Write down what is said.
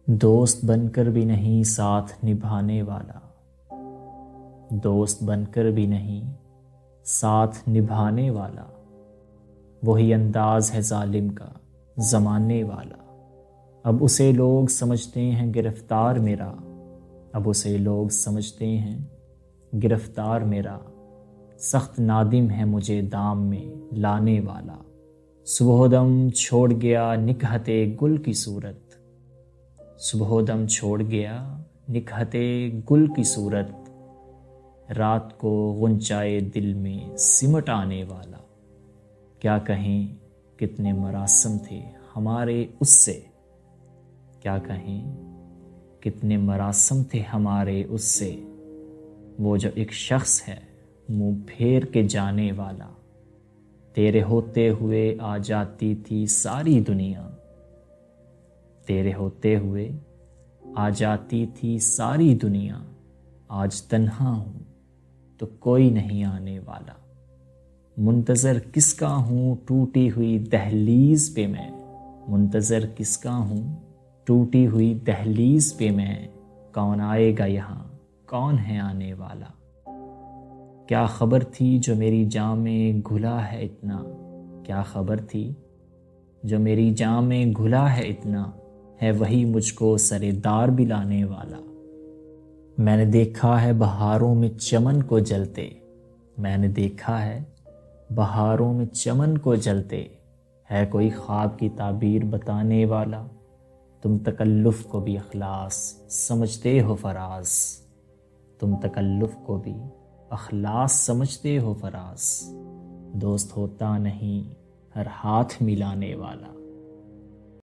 دوست بن کر بھی نہیں ساتھ نبھانے والا، دوست بن کر بھی نہیں ساتھ نبھانے والا، وہی انداز ہے ظالم کا زمانے والا۔ اب اسے لوگ سمجھتے ہیں گرفتار میرا، اب اسے لوگ سمجھتے ہیں گرفتار میرا، سخت نادم ہے مجھے دام میں لانے والا۔ صبح دم چھوڑ گیا نکہت گل کی صورت، صبح دم چھوڑ گیا نکہت گل کی صورت، رات کو غنچائے دل میں سمٹ آنے والا۔ کیا کہیں کتنے مراسم تھے ہمارے اس سے، کیا کہیں کتنے مراسم تھے ہمارے اس سے، وہ جو ایک شخص ہے منہ پھیر کے جانے والا۔ تیرے ہوتے ہوئے آ جاتی تھی ساری دنیا، تیرے ہوتے ہوئے آ جاتی تھی ساری دنیا، آج تنہا ہوں تو کوئی نہیں آنے والا۔ منتظر کس کا ہوں ٹوٹی ہوئی دہلیز پہ میں، منتظر کس کا ہوں ٹوٹی ہوئی دہلیز پہ میں، کون آئے گا یہاں کون ہے آنے والا۔ کیا خبر تھی جو میری جاں میں گھلا ہے اتنا، کیا خبر تھی جو میری جاں میں گھلا ہے اتنا، ہے وہی مجھ کو سرے دار بھی لانے والا۔ میں نے دیکھا ہے بہاروں میں چمن کو جلتے، میں نے دیکھا ہے بہاروں میں چمن کو جلتے، ہے کوئی خواب کی تعبیر بتانے والا۔ تم تکلف کو بھی اخلاص سمجھتے ہو فراز، تم تکلف کو بھی اخلاص سمجھتے ہو فراز، دوست ہوتا نہیں ہر ہاتھ ملانے والا۔